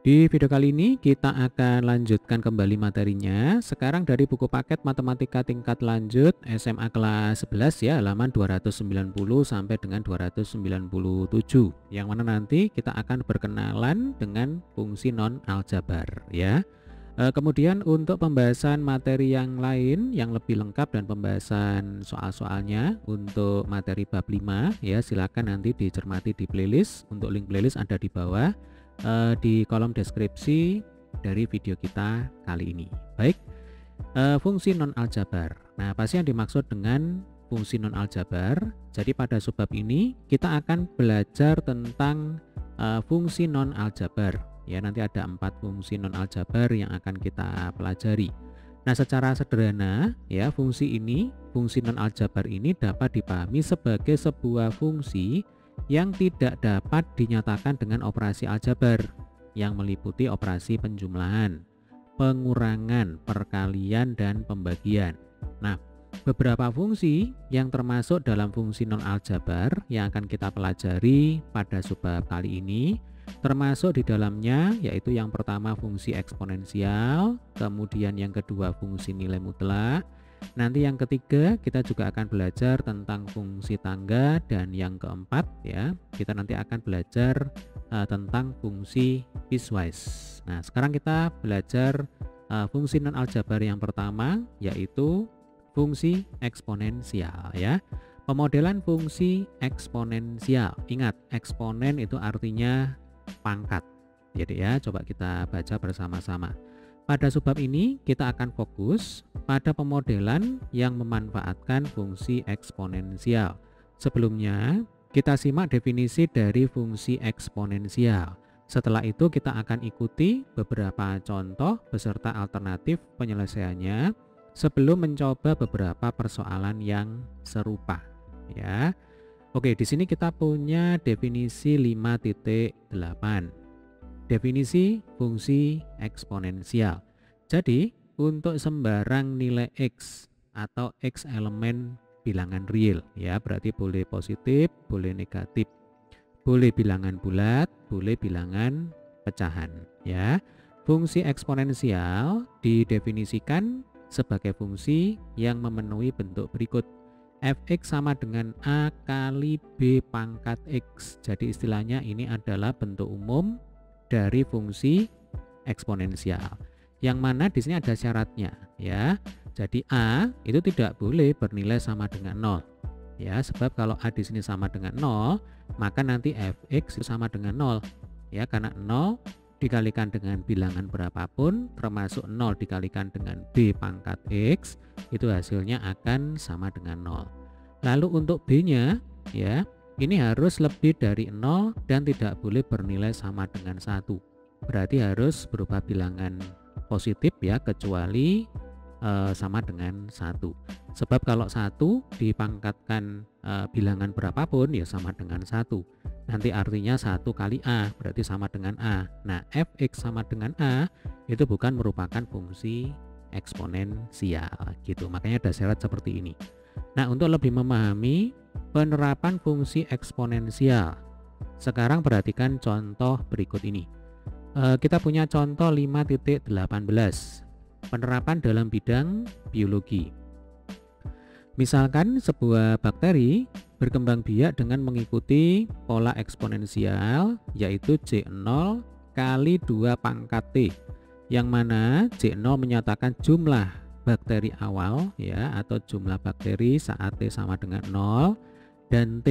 Di video kali ini kita akan lanjutkan kembali materinya. Sekarang dari buku paket Matematika Tingkat Lanjut SMA kelas 11 ya, halaman 290 sampai dengan 297. Yang mana nanti kita akan berkenalan dengan fungsi non aljabar ya. Kemudian untuk pembahasan materi yang lain yang lebih lengkap dan pembahasan soal-soalnya untuk materi bab 5 ya, silakan nanti dicermati di playlist. Untuk link playlist ada di bawah di kolom deskripsi dari video kita kali ini. Baik, fungsi non aljabar. Nah, apa sih yang dimaksud dengan fungsi non aljabar? Jadi pada subbab ini kita akan belajar tentang fungsi non aljabar. Ya, nanti ada 4 fungsi non aljabar yang akan kita pelajari. Nah, secara sederhana ya, fungsi non aljabar ini dapat dipahami sebagai sebuah fungsi yang tidak dapat dinyatakan dengan operasi aljabar yang meliputi operasi penjumlahan, pengurangan, perkalian, dan pembagian. Nah, beberapa fungsi yang termasuk dalam fungsi non aljabar yang akan kita pelajari pada subbab kali ini termasuk di dalamnya yaitu yang pertama fungsi eksponensial, kemudian yang kedua fungsi nilai mutlak. Nanti yang ketiga kita juga akan belajar tentang fungsi tangga, dan yang keempat ya kita nanti akan belajar tentang fungsi piecewise. Nah, sekarang kita belajar fungsi non aljabar yang pertama yaitu fungsi eksponensial ya. Pemodelan fungsi eksponensial. Ingat, eksponen itu artinya pangkat. Jadi ya, coba kita baca bersama-sama. Pada subbab ini kita akan fokus pada pemodelan yang memanfaatkan fungsi eksponensial. Sebelumnya kita simak definisi dari fungsi eksponensial. Setelah itu kita akan ikuti beberapa contoh beserta alternatif penyelesaiannya sebelum mencoba beberapa persoalan yang serupa ya. Oke, di sini kita punya definisi 5.8. Definisi fungsi eksponensial. Jadi, untuk sembarang nilai X atau X elemen bilangan real ya, berarti boleh positif, boleh negatif, boleh bilangan bulat, boleh bilangan pecahan ya. Fungsi eksponensial didefinisikan sebagai fungsi yang memenuhi bentuk berikut. Fx sama dengan A kali B pangkat X. Jadi istilahnya ini adalah bentuk umum dari fungsi eksponensial. Yang mana di sini ada syaratnya ya. Jadi A itu tidak boleh bernilai sama dengan 0. Ya, sebab kalau A di sini sama dengan 0, maka nanti Fx itu sama dengan 0. Ya, karena 0 dikalikan dengan bilangan berapapun termasuk 0 dikalikan dengan B pangkat X itu hasilnya akan sama dengan 0. Lalu untuk B-nya ya, ini harus lebih dari 0 dan tidak boleh bernilai sama dengan 1. Berarti harus berupa bilangan positif ya, kecuali sama dengan 1. Sebab kalau 1 dipangkatkan bilangan berapapun ya sama dengan 1. Nanti artinya 1 kali A berarti sama dengan A. Nah, Fx sama dengan A itu bukan merupakan fungsi eksponensial gitu. Makanya ada syarat seperti ini. Nah, untuk lebih memahami penerapan fungsi eksponensial, sekarang perhatikan contoh berikut ini. Kita punya contoh 5.18. Penerapan dalam bidang biologi. Misalkan sebuah bakteri berkembang biak dengan mengikuti pola eksponensial yaitu J0 kali 2 pangkat T, yang mana J0 menyatakan jumlah bakteri awal ya, atau jumlah bakteri saat T sama dengan 0, dan T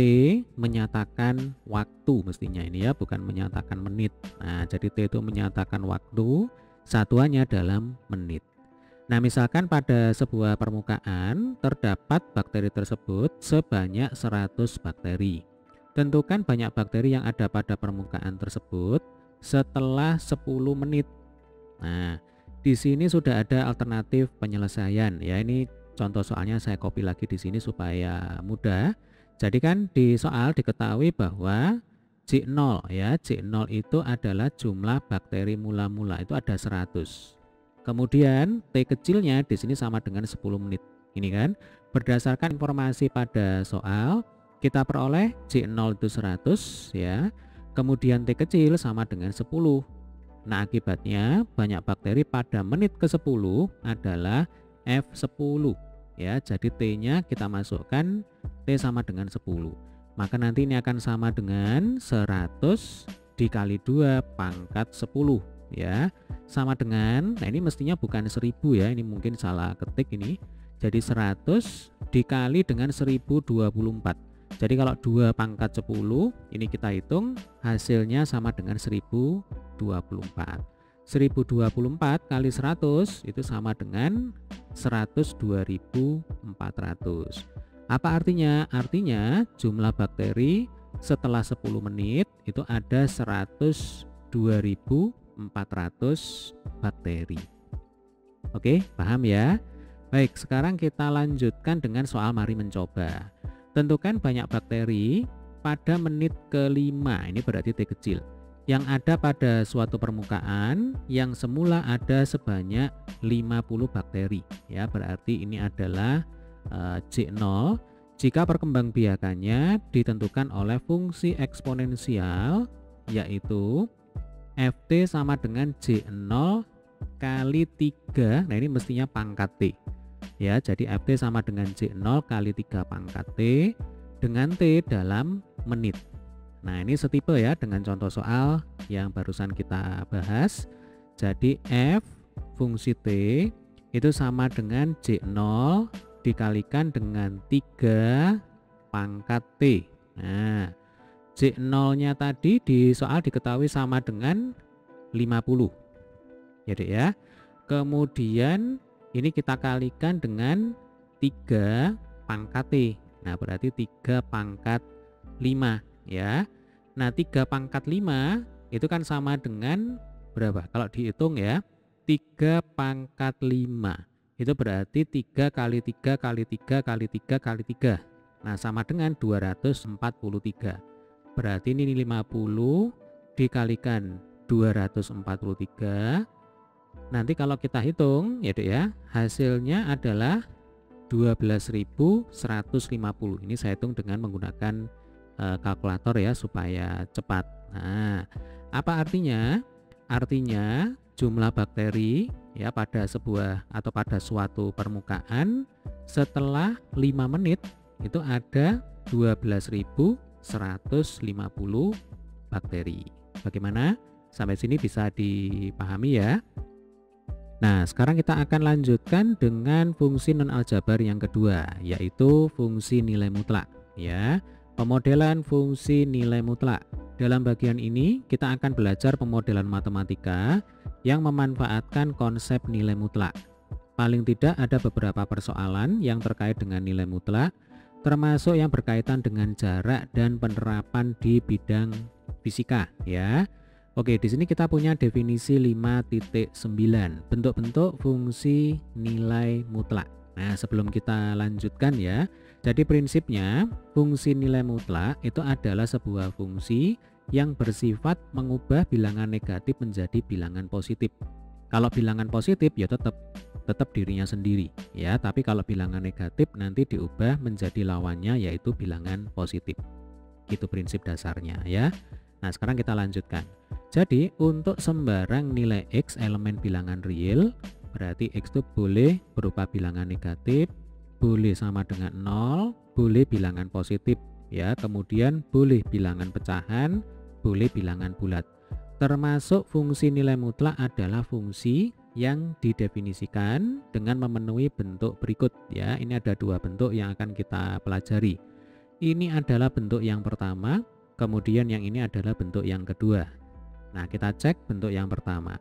menyatakan waktu mestinya ini ya, bukan menyatakan menit. Nah, jadi T itu menyatakan waktu, satuannya dalam menit. Nah, misalkan pada sebuah permukaan terdapat bakteri tersebut sebanyak 100 bakteri. Tentukan banyak bakteri yang ada pada permukaan tersebut setelah 10 menit. Nah, di sini sudah ada alternatif penyelesaian ya. Ini contoh soalnya saya copy lagi di sini supaya mudah. Jadi kan di soal diketahui bahwa J0 ya, J0 itu adalah jumlah bakteri mula-mula itu ada 100. Kemudian T kecilnya di sini sama dengan 10 menit. Ini kan berdasarkan informasi pada soal kita peroleh J0 itu 100 ya. Kemudian T kecil sama dengan 10. Nah, akibatnya banyak bakteri pada menit ke-10 adalah F10 ya. Jadi T-nya kita masukkan T sama dengan 10. Maka nanti ini akan sama dengan 100 dikali 2 pangkat 10 ya. Sama dengan, nah ini mestinya bukan 1000 ya, ini mungkin salah ketik ini. Jadi 100 dikali dengan 1024. Jadi kalau 2 pangkat 10 ini kita hitung hasilnya sama dengan 1024. 1024 kali 100 itu sama dengan 102.400. Apa artinya? Artinya jumlah bakteri setelah 10 menit itu ada 102.400 bakteri. Oke, paham ya? Baik, sekarang kita lanjutkan dengan soal mari mencoba. Tentukan banyak bakteri pada menit ke-5, ini berarti T kecil, yang ada pada suatu permukaan yang semula ada sebanyak 50 bakteri. Ya, berarti ini adalah J0 jika perkembangbiakannya ditentukan oleh fungsi eksponensial, yaitu Ft sama dengan J0 kali 3. Nah, ini mestinya pangkat T. Ya, jadi Ft sama dengan J0 kali 3 pangkat T dengan T dalam menit. Nah, ini setipe ya dengan contoh soal yang barusan kita bahas. Jadi F fungsi T itu sama dengan J0 dikalikan dengan 3 pangkat T. Nah, J0-nya tadi di soal diketahui sama dengan 50. Ya, Dek ya. Kemudian ini kita kalikan dengan 3 pangkat T. Nah, berarti 3 pangkat 5 ya. Nah, 3 pangkat 5 itu kan sama dengan berapa? Kalau dihitung ya, 3 pangkat 5 itu berarti 3 kali 3 kali 3 kali 3 kali 3. Nah, sama dengan 243. Berarti ini 50 dikalikan 243. Nanti kalau kita hitung ya Dek ya, hasilnya adalah 12.150. Ini saya hitung dengan menggunakan kalkulator ya supaya cepat. Nah, apa artinya? Artinya jumlah bakteri ya pada sebuah atau pada suatu permukaan setelah 5 menit itu ada 12.150 bakteri. Bagaimana? Sampai sini bisa dipahami ya? Nah, sekarang kita akan lanjutkan dengan fungsi non-aljabar yang kedua, yaitu fungsi nilai mutlak ya. Pemodelan fungsi nilai mutlak. Dalam bagian ini kita akan belajar pemodelan matematika yang memanfaatkan konsep nilai mutlak. Paling tidak ada beberapa persoalan yang terkait dengan nilai mutlak, termasuk yang berkaitan dengan jarak dan penerapan di bidang fisika ya. Oke, di sini kita punya definisi 5.9, bentuk-bentuk fungsi nilai mutlak. Nah, sebelum kita lanjutkan ya, jadi prinsipnya fungsi nilai mutlak itu adalah sebuah fungsi yang bersifat mengubah bilangan negatif menjadi bilangan positif. Kalau bilangan positif ya tetap dirinya sendiri ya, tapi kalau bilangan negatif nanti diubah menjadi lawannya yaitu bilangan positif. Itu prinsip dasarnya ya. Nah, sekarang kita lanjutkan. Jadi untuk sembarang nilai X elemen bilangan real, berarti X itu boleh berupa bilangan negatif, boleh sama dengan 0, boleh bilangan positif ya, kemudian boleh bilangan pecahan, boleh bilangan bulat. Termasuk fungsi nilai mutlak adalah fungsi yang didefinisikan dengan memenuhi bentuk berikut ya. Ini ada 2 bentuk yang akan kita pelajari. Ini adalah bentuk yang pertama, kemudian yang ini adalah bentuk yang kedua. Nah, kita cek bentuk yang pertama.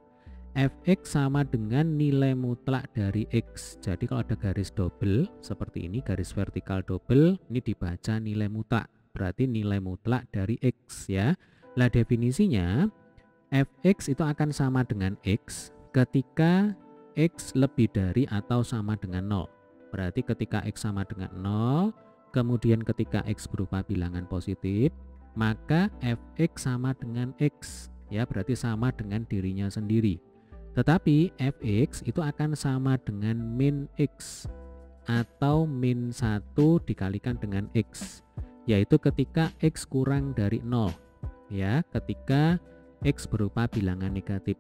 Fx sama dengan nilai mutlak dari X. Jadi kalau ada garis double seperti ini, garis vertikal double, ini dibaca nilai mutlak. Berarti nilai mutlak dari X ya. Lah definisinya, Fx itu akan sama dengan X ketika X lebih dari atau sama dengan 0. Berarti ketika X sama dengan 0, kemudian ketika X berupa bilangan positif, maka Fx sama dengan X. Ya, berarti sama dengan dirinya sendiri. Tetapi Fx itu akan sama dengan min X atau min 1 dikalikan dengan X, yaitu ketika X kurang dari 0 ya, ketika X berupa bilangan negatif.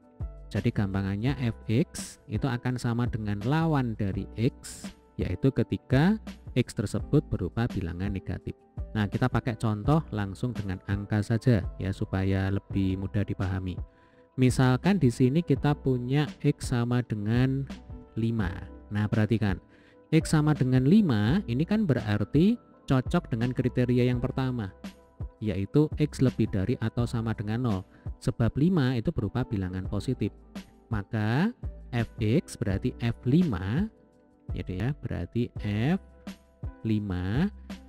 Jadi gampangannya fx itu akan sama dengan lawan dari X, yaitu ketika X tersebut berupa bilangan negatif. Nah, kita pakai contoh langsung dengan angka saja ya supaya lebih mudah dipahami. Misalkan di sini kita punya X sama dengan 5. Nah, perhatikan. X sama dengan 5 ini kan berarti cocok dengan kriteria yang pertama, yaitu X lebih dari atau sama dengan 0. Sebab 5 itu berupa bilangan positif. Maka fx berarti F5 gitu ya, berarti F5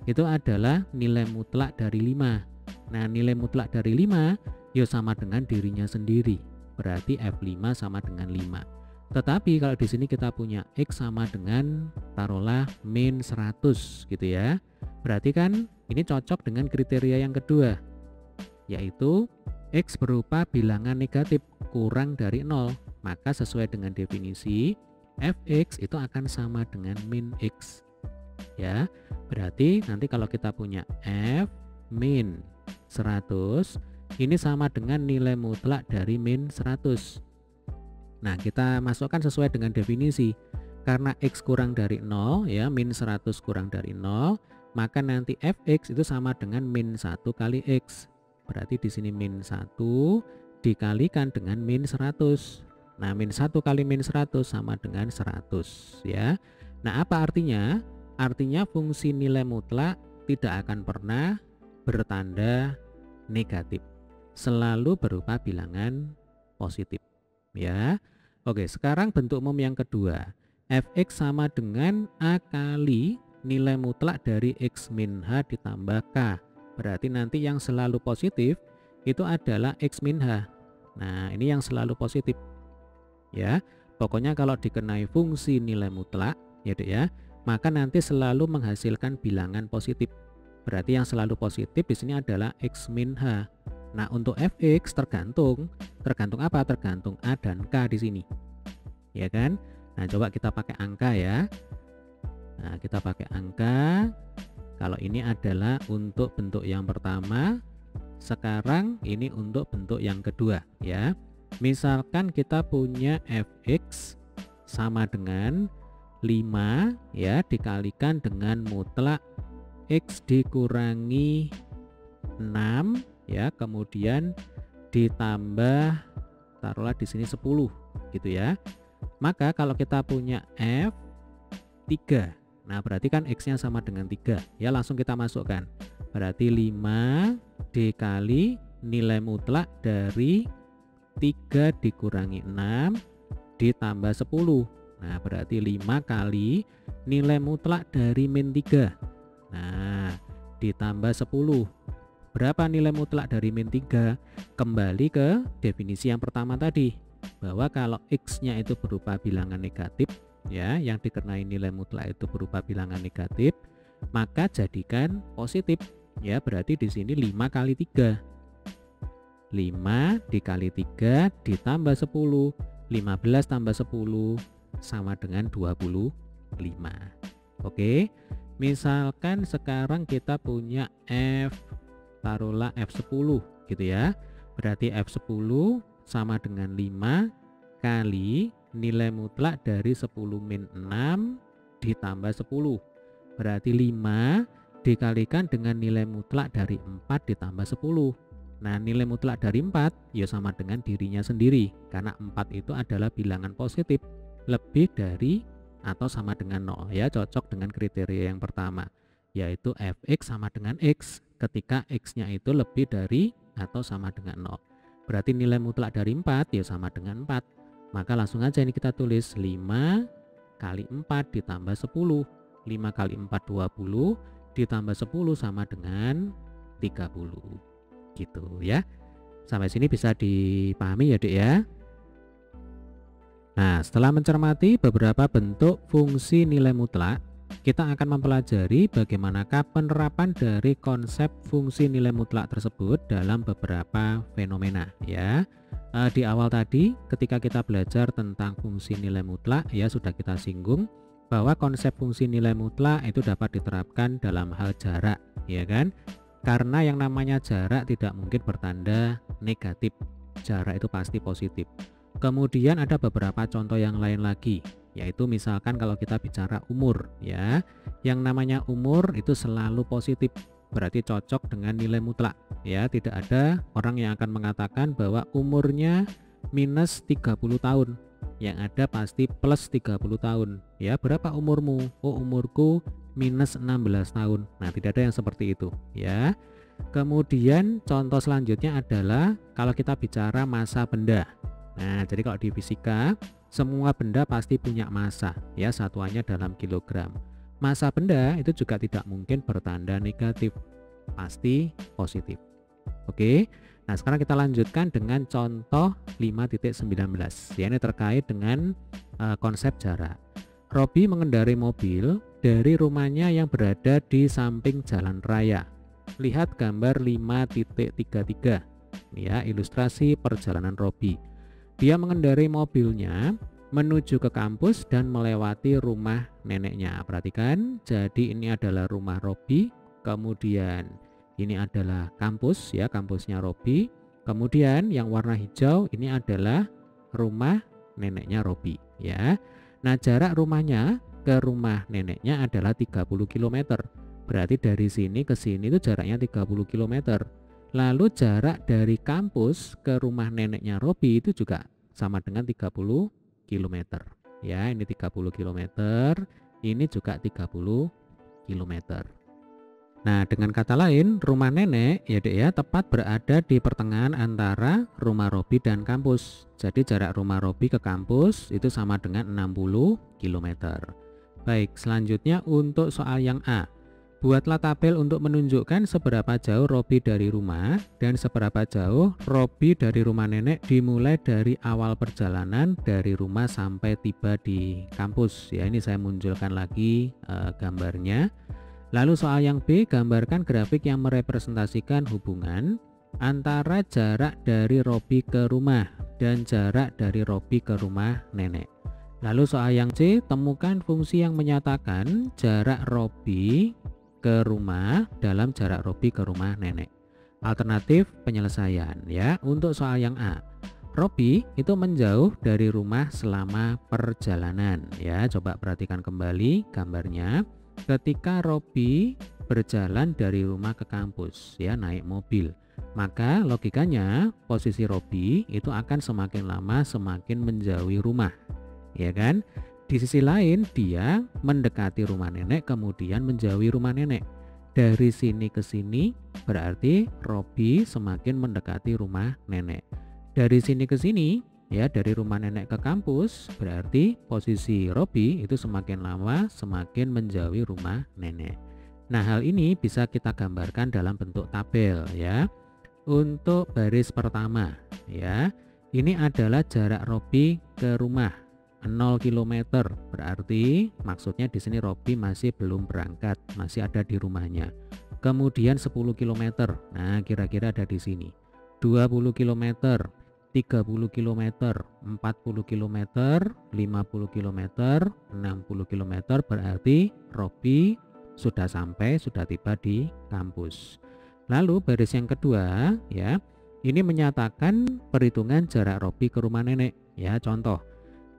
itu adalah nilai mutlak dari 5. Nah, nilai mutlak dari 5 ya sama dengan dirinya sendiri. Berarti F5 sama dengan 5. Tetapi kalau di sini kita punya X sama dengan taruhlah min 100 gitu ya. Berarti kan ini cocok dengan kriteria yang kedua, yaitu X berupa bilangan negatif kurang dari 0. Maka sesuai dengan definisi, fx itu akan sama dengan min X. Ya, berarti nanti kalau kita punya F min 100, ini sama dengan nilai mutlak dari min 100. Nah, kita masukkan sesuai dengan definisi. Karena X kurang dari 0, ya, min 100 kurang dari 0, maka nanti fx itu sama dengan min 1 kali X. Berarti di sini min 1 dikalikan dengan min 100. Nah, min 1 kali min 100 sama dengan 100 ya. Nah, apa artinya? Artinya fungsi nilai mutlak tidak akan pernah bertanda negatif. Selalu berupa bilangan positif ya. Oke, sekarang bentuk umum yang kedua. Fx sama dengan A kali nilai mutlak dari X min H ditambah K. Berarti nanti yang selalu positif itu adalah X min H. Nah, ini yang selalu positif ya. Pokoknya kalau dikenai fungsi nilai mutlak gitu ya, maka nanti selalu menghasilkan bilangan positif. Berarti yang selalu positif di sini adalah X min H. Nah, untuk fx tergantung apa? Tergantung A dan K di sini. Ya kan? Nah, coba kita pakai angka ya. Nah, kita pakai angka. Kalau ini adalah untuk bentuk yang pertama, sekarang ini untuk bentuk yang kedua ya. Misalkan kita punya fx sama dengan 5 ya dikalikan dengan mutlak X dikurangi 6 ya, kemudian ditambah taruhlah di sini 10 gitu ya. Maka kalau kita punya F3, nah berarti kan X nya sama dengan 3 ya, langsung kita masukkan. Berarti 5 dikali nilai mutlak dari 3 dikurangi 6 ditambah 10. Nah, berarti 5 kali nilai mutlak dari min 3. Nah, ditambah 10. Berapa nilai mutlak dari min 3? Kembali ke definisi yang pertama tadi, bahwa kalau X-nya itu berupa bilangan negatif, ya, yang dikenai nilai mutlak itu berupa bilangan negatif, maka jadikan positif. Ya, berarti di sini 5 kali 3. 5 dikali 3 ditambah 10. 15 tambah 10 sama dengan 25. Oke. Misalkan sekarang kita punya taruhlah F10 gitu ya. Berarti F10 sama dengan 5 kali nilai mutlak dari 10 min 6 ditambah 10. Berarti 5 dikalikan dengan nilai mutlak dari 4 ditambah 10. Nah, nilai mutlak dari 4 ya sama dengan dirinya sendiri, karena 4 itu adalah bilangan positif lebih dari atau sama dengan 0 ya, cocok dengan kriteria yang pertama, yaitu fx sama dengan x ketika x-nya itu lebih dari atau sama dengan 0. Berarti nilai mutlak dari 4 ya sama dengan 4. Maka langsung aja ini kita tulis 5 kali 4 ditambah 10. 5 kali 4 20 ditambah 10 sama dengan 30. Gitu ya. Sampai sini bisa dipahami ya, Dek ya. Nah, setelah mencermati beberapa bentuk fungsi nilai mutlak, kita akan mempelajari bagaimanakah penerapan dari konsep fungsi nilai mutlak tersebut dalam beberapa fenomena ya. Di awal tadi ketika kita belajar tentang fungsi nilai mutlak ya, sudah kita singgung bahwa konsep fungsi nilai mutlak itu dapat diterapkan dalam hal jarak ya kan. Karena yang namanya jarak tidak mungkin bertanda negatif jarak itu pasti positif. Kemudian ada beberapa contoh yang lain lagi, yaitu misalkan kalau kita bicara umur ya. Yang namanya umur itu selalu positif, berarti cocok dengan nilai mutlak ya. Tidak ada orang yang akan mengatakan bahwa umurnya minus 30 tahun. Yang ada pasti plus 30 tahun ya. Berapa umurmu? Oh, umurku minus 16 tahun. Nah, tidak ada yang seperti itu ya. Kemudian contoh selanjutnya adalah kalau kita bicara massa benda. Nah, jadi kalau di fisika semua benda pasti punya massa ya, satuannya dalam kilogram. Massa benda itu juga tidak mungkin bertanda negatif, pasti positif. Oke. Nah, sekarang kita lanjutkan dengan contoh 5.19. Ya, ini terkait dengan konsep jarak. Robi mengendarai mobil dari rumahnya yang berada di samping jalan raya. Lihat gambar 5.33. Ya, ilustrasi perjalanan Robi. Dia mengendarai mobilnya menuju ke kampus dan melewati rumah neneknya. Perhatikan, jadi ini adalah rumah Robi, kemudian ini adalah kampus ya, kampusnya Robi. Kemudian yang warna hijau ini adalah rumah neneknya Robi ya. Nah, jarak rumahnya ke rumah neneknya adalah 30 km. Berarti dari sini ke sini itu jaraknya 30 km. Lalu jarak dari kampus ke rumah neneknya Robi itu juga sama dengan 30 km. Ya, ini 30 km, ini juga 30 km. Nah, dengan kata lain, rumah nenek ya Dek ya, tepat berada di pertengahan antara rumah Robi dan kampus. Jadi jarak rumah Robi ke kampus itu sama dengan 60 km. Baik, selanjutnya untuk soal yang A. Buatlah tabel untuk menunjukkan seberapa jauh Robi dari rumah dan seberapa jauh Robi dari rumah nenek dimulai dari awal perjalanan dari rumah sampai tiba di kampus. Ya, ini saya munculkan lagi gambarnya. Lalu soal yang B, gambarkan grafik yang merepresentasikan hubungan antara jarak dari Robi ke rumah dan jarak dari Robi ke rumah nenek. Lalu soal yang C, temukan fungsi yang menyatakan jarak Robi ke rumah dalam jarak Robi ke rumah nenek. Alternatif penyelesaian ya. Untuk soal yang A, Robi itu menjauh dari rumah selama perjalanan ya. Coba perhatikan kembali gambarnya. Ketika Robi berjalan dari rumah ke kampus ya, naik mobil, maka logikanya posisi Robi itu akan semakin lama semakin menjauhi rumah ya kan. Di sisi lain dia mendekati rumah nenek kemudian menjauhi rumah nenek. Dari sini ke sini berarti Robi semakin mendekati rumah nenek. Dari sini ke sini ya, dari rumah nenek ke kampus berarti posisi Robi itu semakin lama semakin menjauhi rumah nenek. Nah, hal ini bisa kita gambarkan dalam bentuk tabel ya. Untuk baris pertama ya, ini adalah jarak Robi ke rumah 0 km. Berarti maksudnya di sini Robi masih belum berangkat, masih ada di rumahnya. Kemudian 10 km. Nah, kira-kira ada di sini. 20 km. 30 km, 40 km, 50 km, 60 km, berarti Robi sudah sampai, sudah tiba di kampus. Lalu baris yang kedua ya, ini menyatakan perhitungan jarak Robi ke rumah nenek ya. Contoh,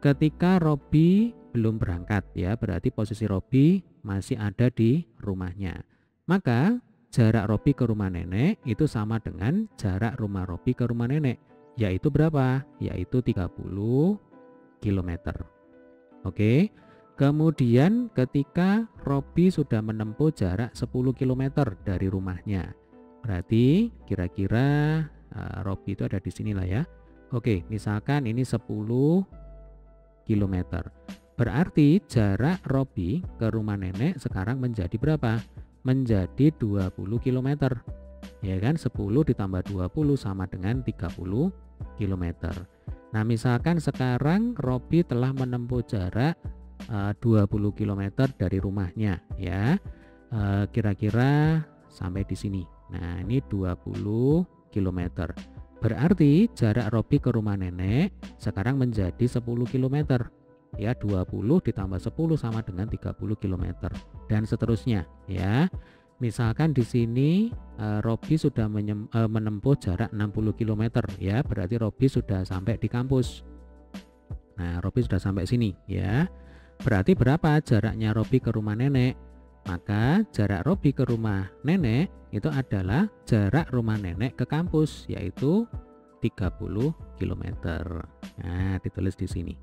ketika Robi belum berangkat ya, berarti posisi Robi masih ada di rumahnya. Maka jarak Robi ke rumah nenek itu sama dengan jarak rumah Robi ke rumah nenek. Yaitu berapa? Yaitu 30 km. Oke. Kemudian ketika Robi sudah menempuh jarak 10 km dari rumahnya, berarti kira-kira Robi itu ada di sinilah ya. Oke, misalkan ini 10 km. Berarti jarak Robi ke rumah nenek sekarang menjadi berapa? Menjadi 20 km. Ya kan, 10 ditambah 20 sama dengan 30 km. Nah, misalkan sekarang Robi telah menempuh jarak 20 km dari rumahnya ya. Kira-kira sampai di sini. Nah, ini 20 km. Berarti jarak Robi ke rumah nenek sekarang menjadi 10 km. Ya, 20 ditambah 10 sama dengan 30 km dan seterusnya ya. Misalkan di sini Robi sudah menempuh jarak 60 km ya, berarti Robi sudah sampai di kampus. Nah, Robi sudah sampai sini ya. Berarti berapa jaraknya Robi ke rumah nenek? Maka jarak Robi ke rumah nenek itu adalah jarak rumah nenek ke kampus, yaitu 30 km. Nah, ditulis di sini.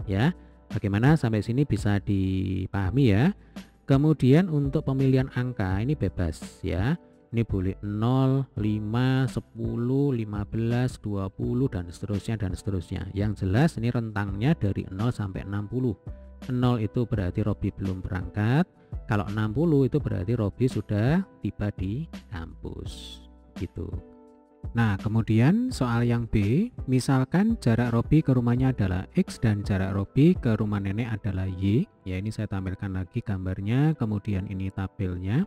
Ya, bagaimana sampai sini bisa dipahami ya. Kemudian untuk pemilihan angka ini bebas ya. Ini boleh 0, 5, 10, 15, 20 dan seterusnya. Yang jelas ini rentangnya dari 0 sampai 60. 0 itu berarti Robi belum berangkat. Kalau 60 itu berarti Robi sudah tiba di kampus. Gitu. Nah, kemudian soal yang B, misalkan jarak Robi ke rumahnya adalah X dan jarak Robi ke rumah nenek adalah Y. Ya, ini saya tampilkan lagi gambarnya, kemudian ini tabelnya.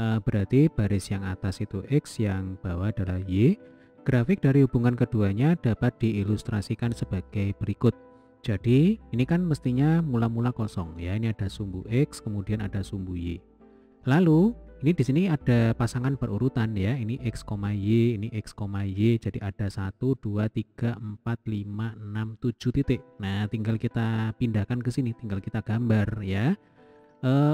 Berarti baris yang atas itu X, yang bawah adalah Y. Grafik dari hubungan keduanya dapat diilustrasikan sebagai berikut. Jadi, ini kan mestinya mula-mula kosong ya. Ini ada sumbu X, kemudian ada sumbu Y. Lalu ini di sini ada pasangan berurutan ya. Ini X, Y, ini X, Y. Jadi ada 1, 2, 3, 4, 5, 6, 7 titik. Nah, tinggal kita pindahkan ke sini, tinggal kita gambar ya.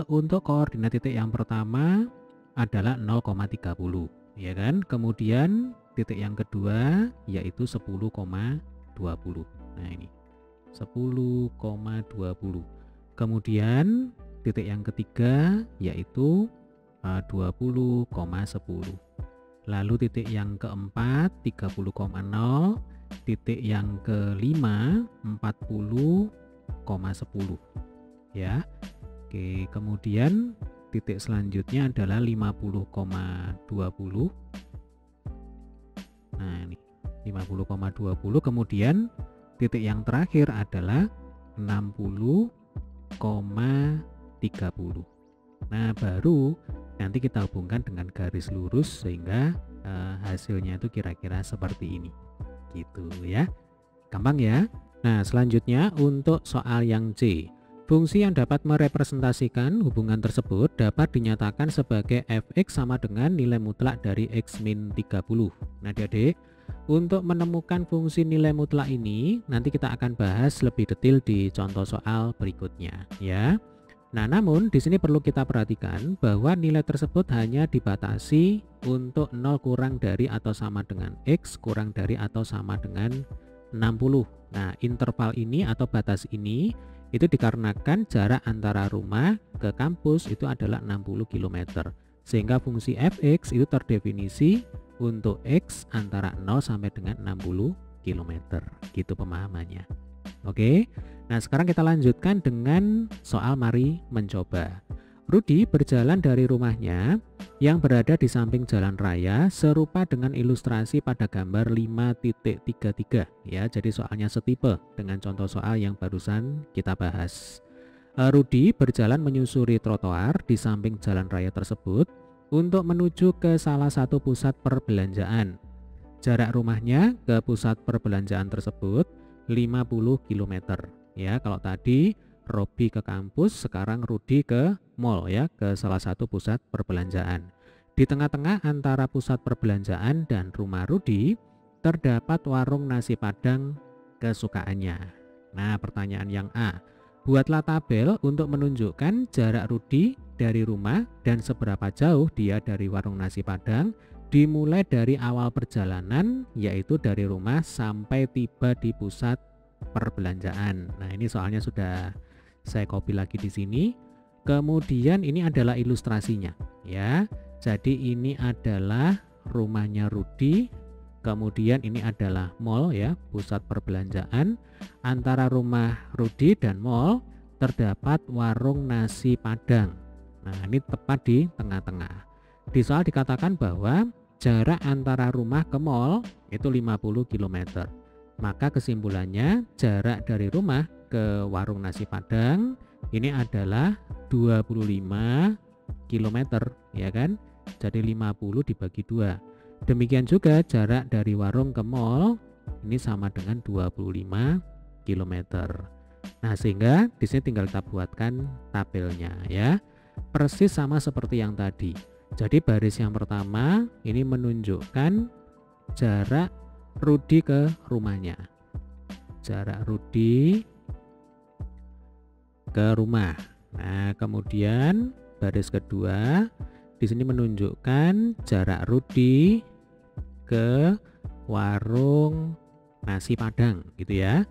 Untuk koordinat titik yang pertama adalah 0,30 ya kan. Kemudian titik yang kedua yaitu 10,20. Nah, ini 10,20. Kemudian titik yang ketiga yaitu 20,10. Lalu titik yang keempat 30,0. Titik yang kelima 40,10 ya. Oke, kemudian titik selanjutnya adalah 50,20. Nah, ini 50,20. Kemudian titik yang terakhir adalah 60,30. Nah, baru nanti kita hubungkan dengan garis lurus sehingga hasilnya itu kira-kira seperti ini. Gitu ya. Gampang ya. Nah, selanjutnya untuk soal yang C. Fungsi yang dapat merepresentasikan hubungan tersebut dapat dinyatakan sebagai fx sama dengan nilai mutlak dari x min 30. Nah, adik-adik, untuk menemukan fungsi nilai mutlak ini nanti kita akan bahas lebih detail di contoh soal berikutnya ya. Nah, namun di sini perlu kita perhatikan bahwa nilai tersebut hanya dibatasi untuk 0 kurang dari atau sama dengan x kurang dari atau sama dengan 60. Nah, interval ini atau batas ini itu dikarenakan jarak antara rumah ke kampus itu adalah 60 km. Sehingga fungsi fx itu terdefinisi untuk x antara 0 sampai dengan 60 km. Gitu pemahamannya. Oke. Nah, sekarang kita lanjutkan dengan soal mari mencoba. Rudi berjalan dari rumahnya yang berada di samping jalan raya serupa dengan ilustrasi pada gambar 5.33 ya. Jadi soalnya setipe dengan contoh soal yang barusan kita bahas. Rudi berjalan menyusuri trotoar di samping jalan raya tersebut untuk menuju ke salah satu pusat perbelanjaan. Jarak rumahnya ke pusat perbelanjaan tersebut 50 km ya. Kalau tadi Robi ke kampus, sekarang Rudi ke mall ya, ke salah satu pusat perbelanjaan. Di tengah-tengah antara pusat perbelanjaan dan rumah Rudi terdapat warung nasi Padang kesukaannya. Nah, pertanyaan yang A. Buatlah tabel untuk menunjukkan jarak Rudi dari rumah dan seberapa jauh dia dari warung nasi Padang dimulai dari awal perjalanan, yaitu dari rumah sampai tiba di pusat perbelanjaan. Nah, ini soalnya sudah saya copy lagi di sini. Kemudian ini adalah ilustrasinya ya. Jadi ini adalah rumahnya Rudi. Kemudian ini adalah mall ya, pusat perbelanjaan. Antara rumah Rudi dan mall terdapat warung nasi Padang. Nah, ini tepat di tengah-tengah. Di soal dikatakan bahwa jarak antara rumah ke mall itu 50 km. Maka kesimpulannya jarak dari rumah ke warung nasi Padang ini adalah 25 km ya kan. Jadi 50 dibagi 2. Demikian juga jarak dari warung ke mall ini sama dengan 25 km. Nah, sehingga di sini tinggal kita buatkan tabelnya ya. Persis sama seperti yang tadi. Jadi baris yang pertama ini menunjukkan jarak Rudi ke rumahnya. Jarak Rudi ke rumah. Nah, kemudian baris kedua di sini menunjukkan jarak Rudi ke warung nasi Padang gitu ya.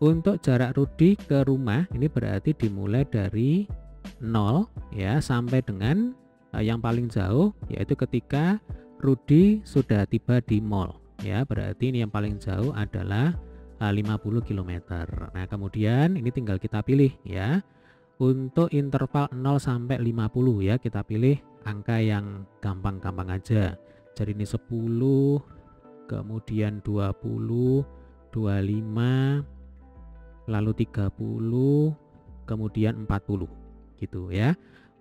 Untuk jarak Rudi ke rumah ini berarti dimulai dari 0 ya sampai dengan yang paling jauh, yaitu ketika Rudi sudah tiba di mall ya. Berarti ini yang paling jauh adalah 50 km. Nah, kemudian ini tinggal kita pilih ya. Untuk interval 0 sampai 50 ya, kita pilih angka yang gampang-gampang aja. Jadi ini 10, kemudian 20, 25, lalu 30, kemudian 40 gitu ya.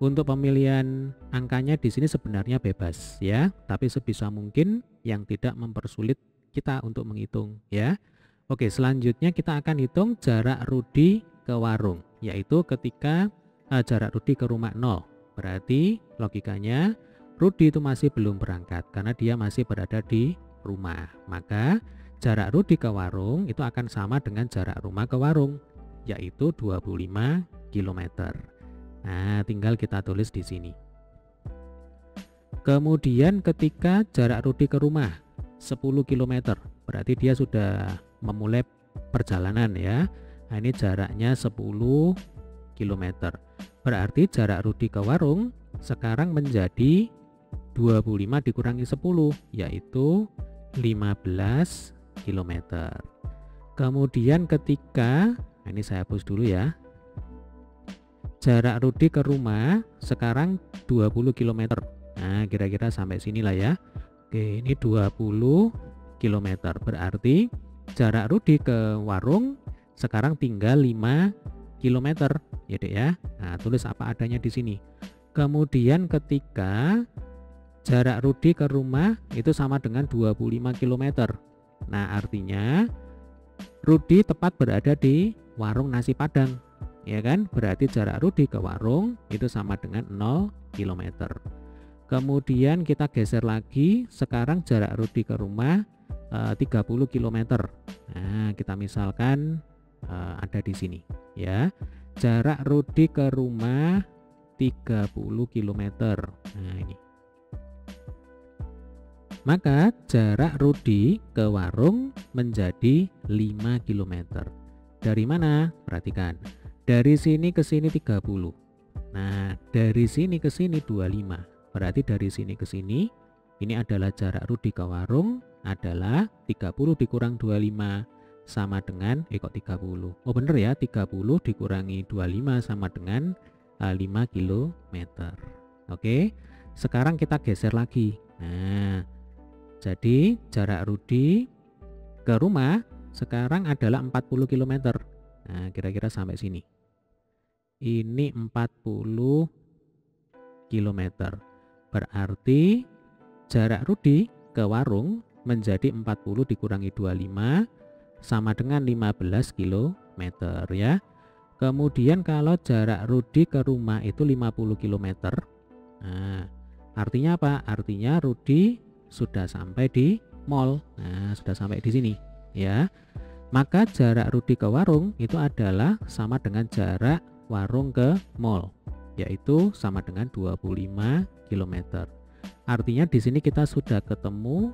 Untuk pemilihan angkanya di sini sebenarnya bebas ya, tapi sebisa mungkin yang tidak mempersulit kita untuk menghitung ya. Oke, selanjutnya kita akan hitung jarak Rudi ke warung, yaitu ketika jarak Rudi ke rumah 0. Berarti logikanya Rudi itu masih belum berangkat karena dia masih berada di rumah. Maka jarak Rudi ke warung itu akan sama dengan jarak rumah ke warung, yaitu 25 km. Nah, tinggal kita tulis di sini. Kemudian ketika jarak Rudi ke rumah 10 km, berarti dia sudah memulai perjalanan ya. Nah, ini jaraknya 10 km. Berarti jarak Rudi ke warung sekarang menjadi 25 dikurangi 10, yaitu 15 km. Kemudian ketika, nah ini saya hapus dulu ya. Jarak Rudi ke rumah sekarang 20 km. Nah, kira-kira sampai sinilah ya. Oke, ini 20 km. Berarti jarak Rudi ke warung sekarang tinggal 5 km ya Dek ya. Nah, tulis apa adanya di sini. Kemudian ketika jarak Rudi ke rumah itu sama dengan 25 km. Nah, artinya Rudi tepat berada di warung nasi Padang. Ya kan? Berarti jarak Rudi ke warung itu sama dengan 0 km. Kemudian kita geser lagi, sekarang jarak Rudi ke rumah 30 km. Nah, kita misalkan ada di sini ya. Jarak Rudi ke rumah 30 km. Nah, ini. Maka jarak Rudi ke warung menjadi 5 km. Dari mana? Perhatikan. Dari sini ke sini 30. Nah, dari sini ke sini 25. Berarti dari sini ke sini ini adalah jarak Rudi ke warung adalah 30 dikurang 25 sama dengan kok 30. Oh bener ya, 30 dikurangi 25 sama dengan 5 km. Oke. Sekarang kita geser lagi. Nah, jadi jarak Rudi ke rumah sekarang adalah 40 km. Nah, kira-kira sampai sini. Ini 40 km. Berarti jarak Rudi ke warung menjadi 40 dikurangi 25 sama dengan 15 km ya. Kemudian kalau jarak Rudi ke rumah itu 50 km. Nah, artinya apa? Artinya Rudi sudah sampai di mall. Nah, sudah sampai di sini ya. Maka jarak Rudi ke warung itu adalah sama dengan jarak warung ke mall, yaitu sama dengan 25 km. Artinya di sini kita sudah ketemu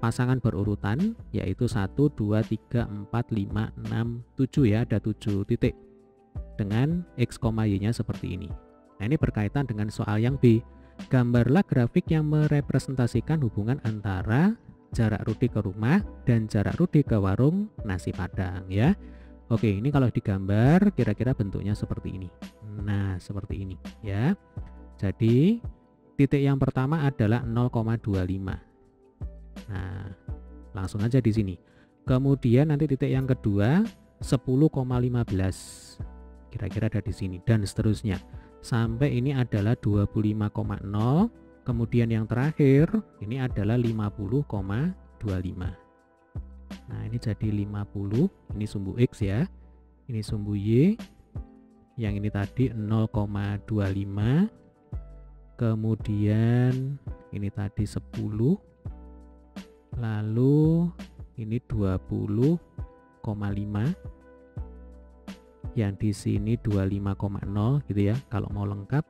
pasangan berurutan, yaitu 1, 2, 3, 4, 5, 6, 7 ya, ada 7 titik dengan X, Y nya seperti ini. Nah, ini berkaitan dengan soal yang B. Gambarlah grafik yang merepresentasikan hubungan antara jarak Rudi ke rumah dan jarak Rudi ke warung nasi Padang ya. Oke, ini kalau digambar kira-kira bentuknya seperti ini. Nah, seperti ini ya. Jadi titik yang pertama adalah 0,25. Nah, langsung aja di sini. Kemudian nanti titik yang kedua 10,15. Kira-kira ada di sini dan seterusnya. Sampai ini adalah 25,0. Kemudian yang terakhir ini adalah 50,25. Nah, ini jadi 50, ini sumbu X ya. Ini sumbu Y. Yang ini tadi 0,25. kemudian ini tadi 10, lalu ini 20,5, yang di sini 25,0 gitu ya kalau mau lengkap.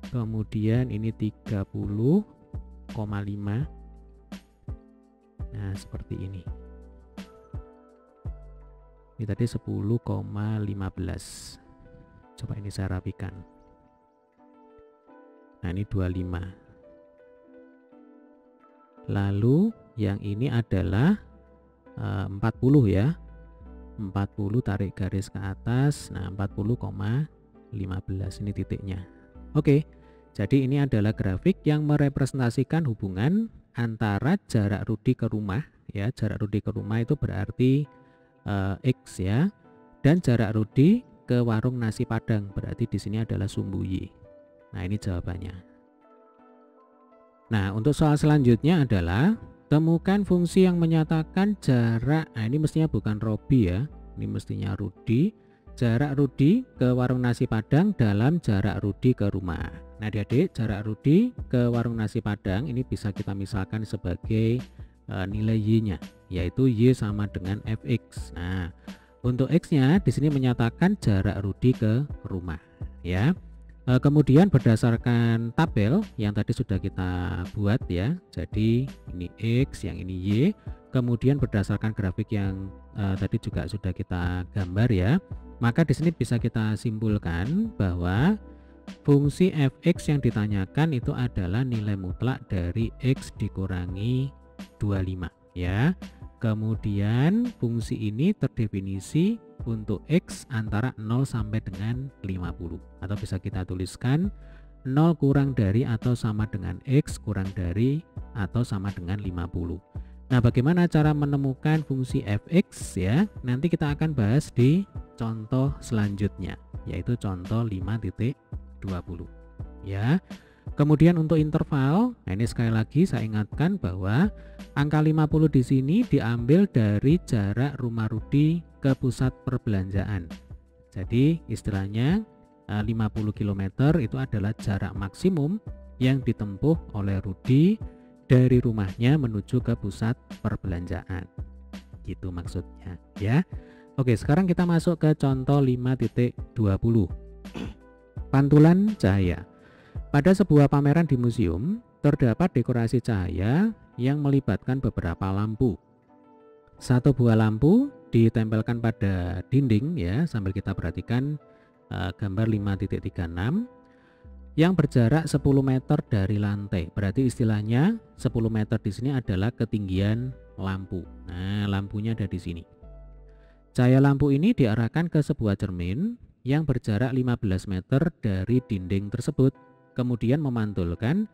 Kemudian ini 30,5. Nah, seperti ini. Ini tadi 10,15. Coba ini saya rapikan. Nah, ini 25. Lalu yang ini adalah 40 ya. 40 tarik garis ke atas. Nah, 40,15 ini titiknya. Oke. Jadi ini adalah grafik yang merepresentasikan hubungan antara jarak Rudi ke rumah ya. Jarak Rudi ke rumah itu berarti X ya. Dan jarak Rudi ke warung nasi Padang berarti di sini adalah sumbu Y. Nah, ini jawabannya. Nah, untuk soal selanjutnya adalah temukan fungsi yang menyatakan jarak. Nah, ini mestinya bukan Robi ya. Ini mestinya Rudi. Jarak Rudi ke warung nasi Padang dalam jarak Rudi ke rumah. Nah, adik-adik, jarak Rudi ke warung nasi Padang ini bisa kita misalkan sebagai nilai Y-nya, yaitu Y sama dengan Fx. Nah, untuk X-nya di sini menyatakan jarak Rudi ke rumah ya. Kemudian berdasarkan tabel yang tadi sudah kita buat ya. Jadi ini X, yang ini Y. Kemudian berdasarkan grafik yang tadi juga sudah kita gambar ya. Maka di sini bisa kita simpulkan bahwa fungsi fx yang ditanyakan itu adalah nilai mutlak dari x dikurangi 25 ya. Kemudian fungsi ini terdefinisi untuk x antara 0 sampai dengan 50, atau bisa kita tuliskan 0 kurang dari atau sama dengan x kurang dari atau sama dengan 50. Nah, bagaimana cara menemukan fungsi fx ya? Nanti kita akan bahas di contoh selanjutnya, yaitu contoh 5.20 ya. Kemudian untuk interval, nah ini sekali lagi saya ingatkan bahwa angka 50 di sini diambil dari jarak rumah Rudi ke pusat perbelanjaan. Jadi istilahnya 50 km itu adalah jarak maksimum yang ditempuh oleh Rudi dari rumahnya menuju ke pusat perbelanjaan. Gitu maksudnya ya. Oke, sekarang kita masuk ke contoh 5.20. Pantulan cahaya. Pada sebuah pameran di museum, terdapat dekorasi cahaya yang melibatkan beberapa lampu. Satu buah lampu ditempelkan pada dinding ya, sambil kita perhatikan gambar 5.36 yang berjarak 10 meter dari lantai. Berarti istilahnya 10 meter di sini adalah ketinggian lampu. Nah, lampunya ada di sini. Cahaya lampu ini diarahkan ke sebuah cermin yang berjarak 15 meter dari dinding tersebut, kemudian memantulkan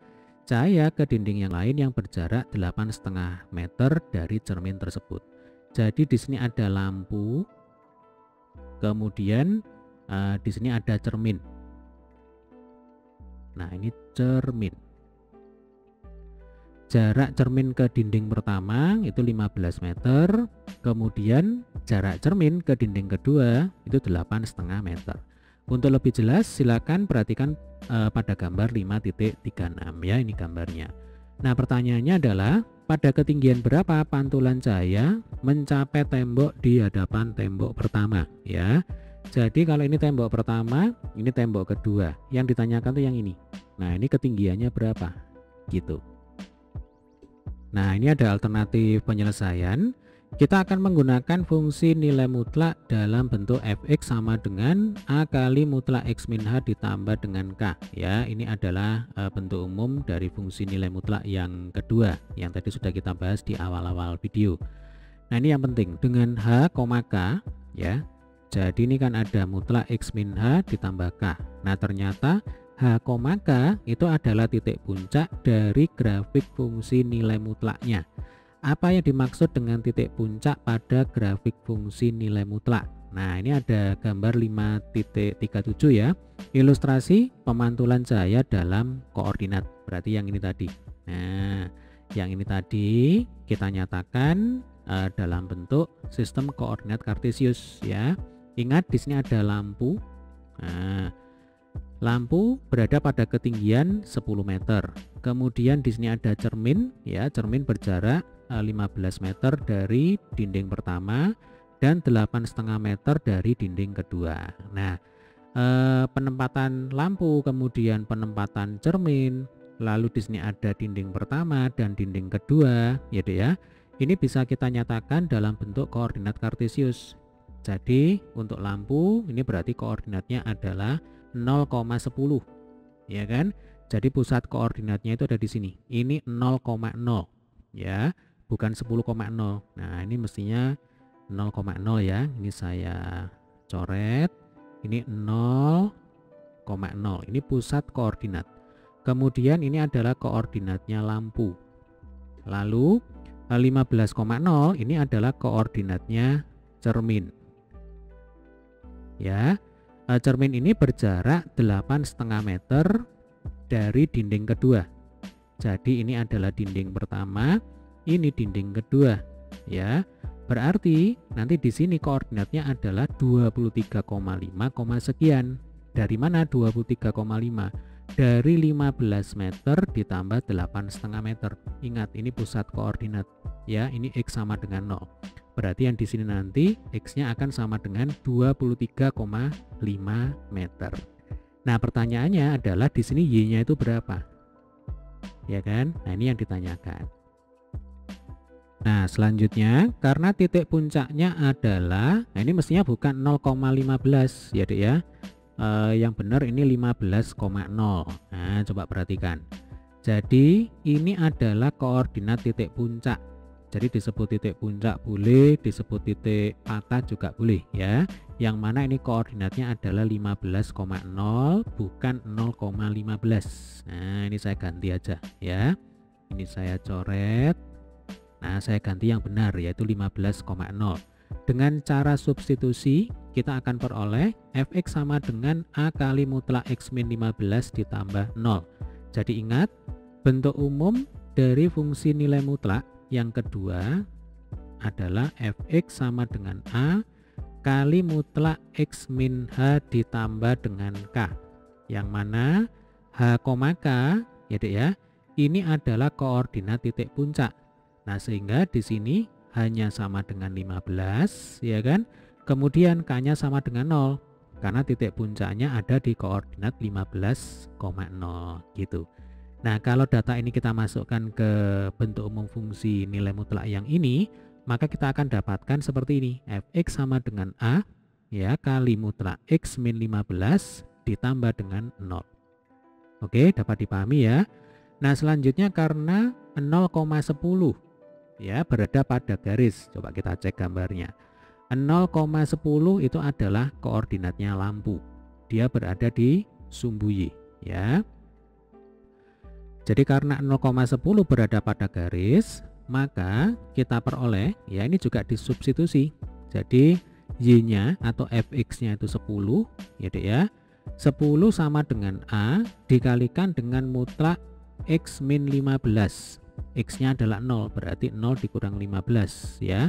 cahaya ke dinding yang lain yang berjarak 8,5 meter dari cermin tersebut. Jadi di sini ada lampu, kemudian di sini ada cermin. Nah, ini cermin. Jarak cermin ke dinding pertama itu 15 meter, kemudian jarak cermin ke dinding kedua itu 8,5 meter. Untuk lebih jelas silakan perhatikan pada gambar 5.36 ya, ini gambarnya. Nah, pertanyaannya adalah pada ketinggian berapa pantulan cahaya mencapai tembok di hadapan tembok pertama ya. Jadi kalau ini tembok pertama, ini tembok kedua. Yang ditanyakan tuh yang ini. Nah, ini ketinggiannya berapa? Gitu. Nah, ini ada alternatif penyelesaian. Kita akan menggunakan fungsi nilai mutlak dalam bentuk fx sama dengan a kali mutlak x min h ditambah dengan k ya. Ini adalah bentuk umum dari fungsi nilai mutlak yang kedua yang tadi sudah kita bahas di awal-awal video. Nah, ini yang penting dengan h, k ya. Jadi ini kan ada mutlak x min h ditambah k. Nah, ternyata h, k itu adalah titik puncak dari grafik fungsi nilai mutlaknya. Apa yang dimaksud dengan titik puncak pada grafik fungsi nilai mutlak? Nah, ini ada gambar 5.37 ya. Ilustrasi pemantulan cahaya dalam koordinat. Berarti yang ini tadi. Nah, yang ini tadi kita nyatakan dalam bentuk sistem koordinat kartesius ya. Ingat di sini ada lampu. Nah, Lampu berada pada ketinggian 10 meter. Kemudian di sini ada cermin, ya, cermin berjarak 15 meter dari dinding pertama dan 8,5 meter dari dinding kedua. Nah, penempatan lampu, kemudian penempatan cermin, lalu di sini ada dinding pertama dan dinding kedua, ya Dek ya. Ini bisa kita nyatakan dalam bentuk koordinat kartesius. Jadi untuk lampu ini berarti koordinatnya adalah 0,10, ya kan? Jadi pusat koordinatnya itu ada di sini. Ini 0,0, ya, bukan 10,0. Nah, ini mestinya 0,0 ya. Ini saya coret. Ini 0,0. Ini pusat koordinat. Kemudian ini adalah koordinatnya lampu. Lalu 15,0 ini adalah koordinatnya cermin. Ya. Cermin ini berjarak 8,5 meter dari dinding kedua. Jadi ini adalah dinding pertama, ini dinding kedua, ya. Berarti nanti di sini koordinatnya adalah 23,5, sekian. Dari mana 23,5? Dari 15 meter ditambah 8,5 meter. Ingat, ini pusat koordinat, ya. Ini X sama dengan 0. Berarti yang di sini nanti X-nya akan sama dengan 23,5 meter. Nah, pertanyaannya adalah di sini Y-nya itu berapa? Ya kan? Nah, ini yang ditanyakan. Nah, selanjutnya karena titik puncaknya adalah, nah ini mestinya bukan 0,15 ya Dek ya. Yang benar ini 15,0. Nah, coba perhatikan. Jadi ini adalah koordinat titik puncak. Jadi disebut titik puncak boleh, disebut titik patah juga boleh ya. Yang mana ini koordinatnya adalah 15,0 bukan 0,15. Nah, ini saya ganti aja ya. Ini saya coret. Nah, saya ganti yang benar yaitu 15,0. Dengan cara substitusi kita akan peroleh fx sama dengan a kali mutlak x min 15 ditambah 0. Jadi ingat, bentuk umum dari fungsi nilai mutlak yang kedua adalah fx sama dengan a kali mutlak x min h ditambah dengan k. Yang mana h, k ya Dek ya, ini adalah koordinat titik puncak. Nah, sehingga di sini hanya sama dengan 15 ya kan. Kemudian k-nya sama dengan 0 karena titik puncaknya ada di koordinat 15,0 gitu. Nah, kalau data ini kita masukkan ke bentuk umum fungsi nilai mutlak yang ini, maka kita akan dapatkan seperti ini. Fx sama dengan A ya kali mutlak x min 15 ditambah dengan 0. Oke, dapat dipahami ya. Nah, selanjutnya karena 0,10 ya berada pada garis. Coba kita cek gambarnya. 0,10 itu adalah koordinatnya lampu. Dia berada di sumbu Y ya. Jadi karena 0,10 berada pada garis, maka kita peroleh, ya ini juga disubstitusi. Jadi Y-nya atau Fx-nya itu 10, ya Dek ya. 10 sama dengan A dikalikan dengan mutlak X min 15. X-nya adalah 0, berarti 0 dikurang 15 ya.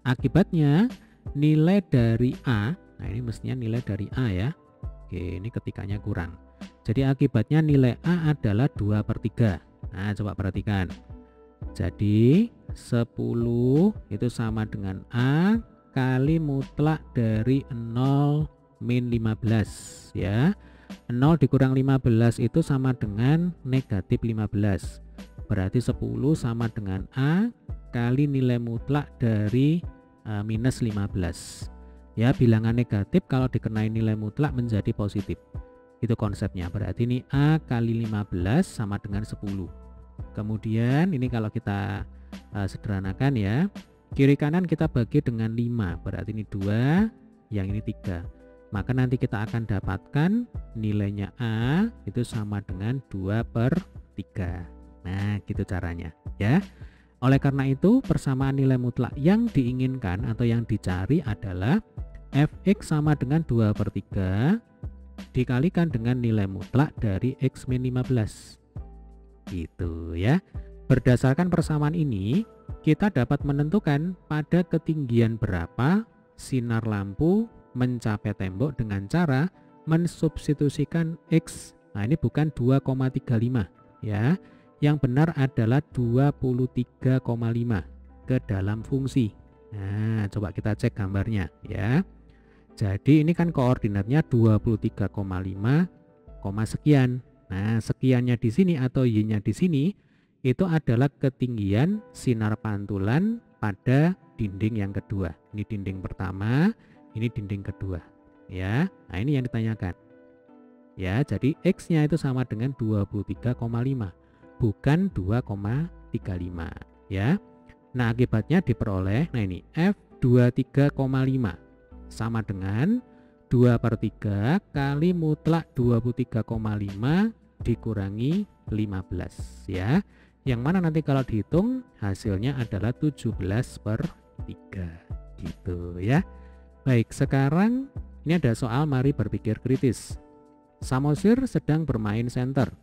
Akibatnya nilai dari A, nah ini mestinya nilai dari A ya. Oke, ini ketikanya kurang. Jadi akibatnya nilai A adalah 2/3. Nah, coba perhatikan. Jadi 10 itu sama dengan A kali mutlak dari 0 min 15 ya. 0 dikurang 15 itu sama dengan negatif 15. Berarti 10 sama dengan A kali nilai mutlak dari minus 15. Ya, bilangan negatif kalau dikenai nilai mutlak menjadi positif. Itu konsepnya. Berarti ini A kali 15 sama dengan 10. Kemudian ini kalau kita sederhanakan ya, kiri kanan kita bagi dengan 5. Berarti ini 2, yang ini 3. Maka nanti kita akan dapatkan nilainya A itu sama dengan 2/3. Nah, gitu caranya ya. Oleh karena itu persamaan nilai mutlak yang diinginkan atau yang dicari adalah Fx sama dengan 2/3 dikalikan dengan nilai mutlak dari X min 15 gitu ya. Berdasarkan persamaan ini kita dapat menentukan pada ketinggian berapa sinar lampu mencapai tembok dengan cara mensubstitusikan X. Nah, ini bukan 2,35 ya. Yang benar adalah 23,5 ke dalam fungsi. Nah, coba kita cek gambarnya ya. Jadi ini kan koordinatnya 23,5, sekian. Nah, sekiannya di sini atau Y-nya di sini itu adalah ketinggian sinar pantulan pada dinding yang kedua. Ini dinding pertama, ini dinding kedua. Ya, nah ini yang ditanyakan. Ya, jadi X-nya itu sama dengan 23,5, bukan 2,35 ya. Nah, akibatnya diperoleh, nah ini F23,5 sama dengan 2/3 kali mutlak 23,5 dikurangi 15 ya. Yang mana nanti kalau dihitung hasilnya adalah 17/3 gitu ya. Baik, sekarang ini ada soal mari berpikir kritis. Samosir sedang bermain senter.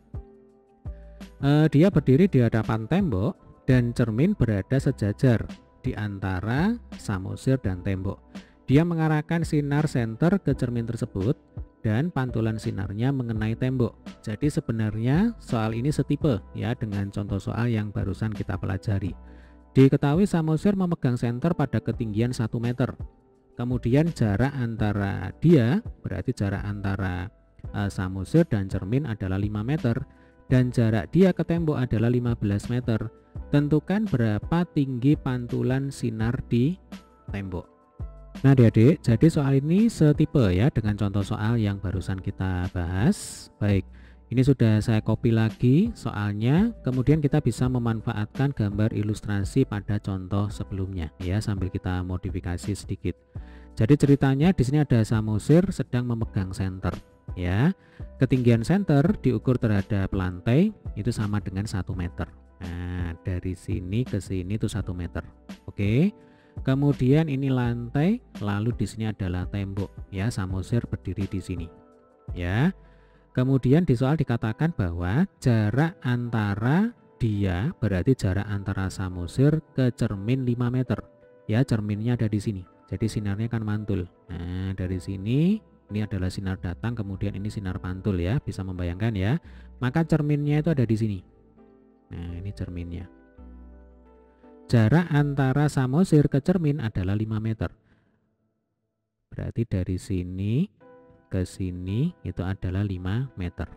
Dia berdiri di hadapan tembok dan cermin berada sejajar di antara samosir dan tembok. Dia mengarahkan sinar senter ke cermin tersebut dan pantulan sinarnya mengenai tembok. Jadi sebenarnya soal ini setipe ya dengan contoh soal yang barusan kita pelajari. Diketahui samosir memegang senter pada ketinggian 1 meter. Kemudian jarak antara dia, berarti jarak antara samosir dan cermin adalah 5 meter. Dan jarak dia ke tembok adalah 15 meter. Tentukan berapa tinggi pantulan sinar di tembok. Nah adik-adik, jadi soal ini setipe ya dengan contoh soal yang barusan kita bahas. Baik, ini sudah saya copy lagi soalnya, kemudian kita bisa memanfaatkan gambar ilustrasi pada contoh sebelumnya ya sambil kita modifikasi sedikit. Jadi ceritanya di sini ada samosir sedang memegang senter ya. Ketinggian senter diukur terhadap lantai itu sama dengan 1 meter. Nah, dari sini ke sini itu 1 meter. Oke. Kemudian ini lantai, lalu di sini adalah tembok ya, samosir berdiri di sini. Ya. Kemudian di soal dikatakan bahwa jarak antara dia berarti jarak antara samosir ke cermin 5 meter. Ya, cerminnya ada di sini. Jadi sinarnya kan mantul. Nah, dari sini ini adalah sinar datang, kemudian ini sinar pantul ya, bisa membayangkan ya. Maka cerminnya itu ada di sini. Nah, ini cerminnya. Jarak antara samosir ke cermin adalah 5 meter. Berarti dari sini ke sini itu adalah 5 meter.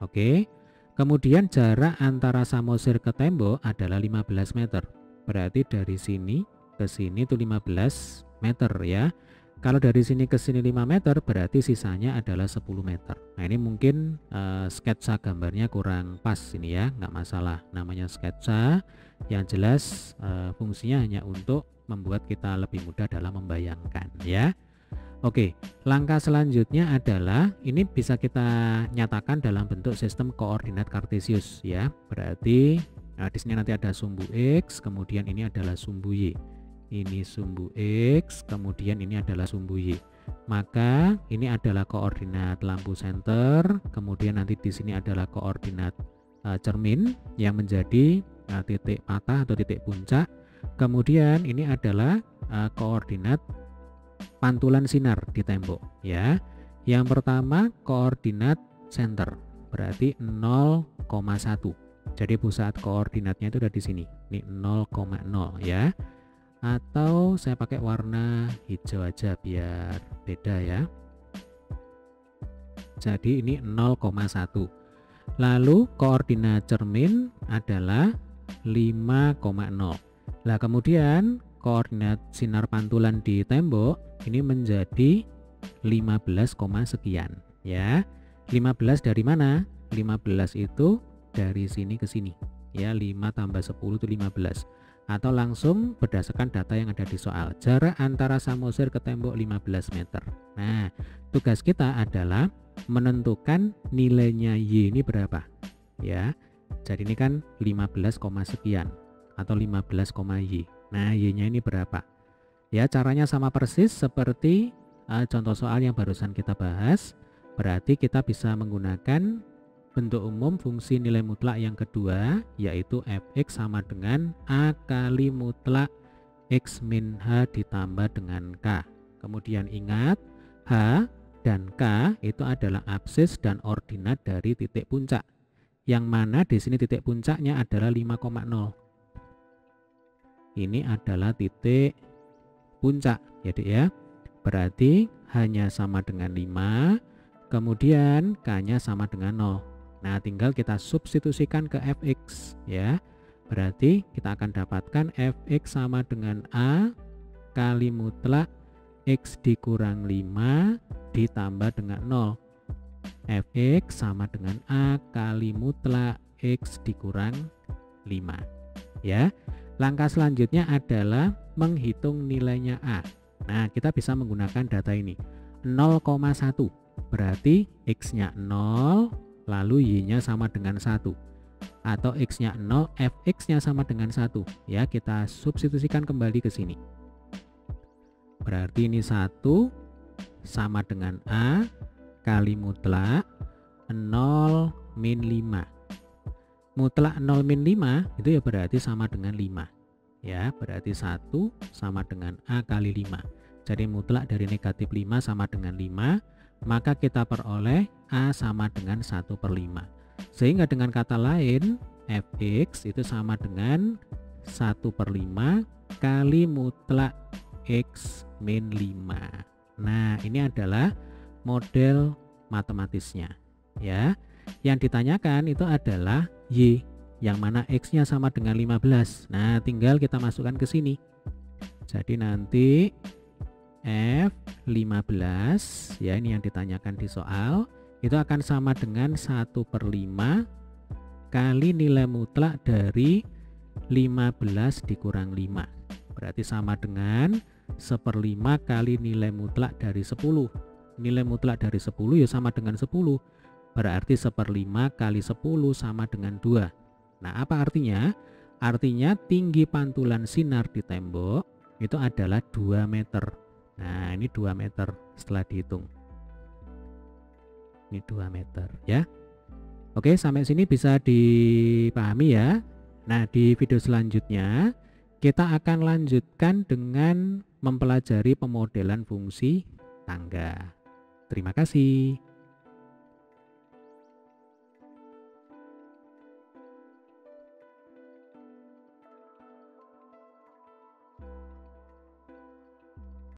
Oke. Kemudian jarak antara samosir ke tembok adalah 15 meter. Berarti dari sini ke sini itu 15 meter ya. Kalau dari sini ke sini 5 meter berarti sisanya adalah 10 meter. Nah ini mungkin sketsa gambarnya kurang pas ini ya, nggak masalah. Namanya sketsa, yang jelas fungsinya hanya untuk membuat kita lebih mudah dalam membayangkan ya. Oke, langkah selanjutnya adalah ini bisa kita nyatakan dalam bentuk sistem koordinat kartesius ya. Berarti di sini nanti ada sumbu X, kemudian ini adalah sumbu Y. Ini sumbu X, kemudian ini adalah sumbu Y. Maka ini adalah koordinat lampu senter, kemudian nanti di sini adalah koordinat cermin yang menjadi titik patah atau titik puncak. Kemudian ini adalah koordinat pantulan sinar di tembok ya. Yang pertama koordinat center berarti 0,1. Jadi pusat koordinatnya itu ada di sini. Ini 0,0 ya. Atau saya pakai warna hijau aja biar beda ya. Jadi ini 0,1. Lalu koordinat cermin adalah 5,0. Nah kemudian koordinat sinar pantulan di tembok ini menjadi 15, sekian ya. 15 dari mana? 15 itu dari sini ke sini ya. 5 tambah 10 itu 15. Atau langsung berdasarkan data yang ada di soal, jarak antara samosir ke tembok 15 meter. Nah tugas kita adalah menentukan nilainya Y ini berapa ya. Jadi ini kan 15, sekian atau 15, Y. Nah Y nya ini berapa ya. Caranya sama persis seperti contoh soal yang barusan kita bahas. Berarti kita bisa menggunakan bentuk umum fungsi nilai mutlak yang kedua, yaitu fx sama dengan A kali mutlak x min h ditambah dengan k. Kemudian ingat H dan K itu adalah absis dan ordinat dari titik puncak. Yang mana di sini titik puncaknya adalah 5,0. Ini adalah titik puncak ya Dik ya. Berarti hanya sama dengan 5, kemudian K-nya sama dengan 0. Nah, tinggal kita substitusikan ke fx ya. Berarti kita akan dapatkan fx sama dengan A kali mutlak x dikurang 5 ditambah dengan 0. Fx sama dengan A kali mutlak x dikurang 5. Ya. Langkah selanjutnya adalah menghitung nilainya A. Nah, kita bisa menggunakan data ini. 0,1. Berarti x-nya 0, lalu y-nya sama dengan 1. Atau x-nya 0, fx-nya sama dengan 1. Ya, kita substitusikan kembali ke sini. Berarti ini 1 sama dengan A kali mutlak 0 min 5. Mutlak 0 min 5 itu ya berarti sama dengan 5. Ya, berarti 1 sama dengan A kali 5. Jadi mutlak dari negatif 5 sama dengan 5. Maka kita peroleh A sama dengan 1/5. Sehingga dengan kata lain fx itu sama dengan 1/5 kali mutlak x min 5. Nah, ini adalah model matematisnya ya. Yang ditanyakan itu adalah y, yang mana x-nya sama dengan 15. Nah, tinggal kita masukkan ke sini. Jadi nanti F15 ya, ini yang ditanyakan di soal, itu akan sama dengan 1/5 kali nilai mutlak dari 15 dikurang 5. Berarti sama dengan 1/5 kali nilai mutlak dari 10. Nilai mutlak dari 10 ya sama dengan 10. Berarti 1/5 kali 10 sama dengan 2. Nah, apa artinya? Artinya tinggi pantulan sinar di tembok itu adalah 2 meter. Nah, ini 2 meter setelah dihitung. Ini 2 meter ya. Oke, sampai sini bisa dipahami ya. Nah, di video selanjutnya kita akan lanjutkan dengan mempelajari pemodelan fungsi tangga. Terima kasih.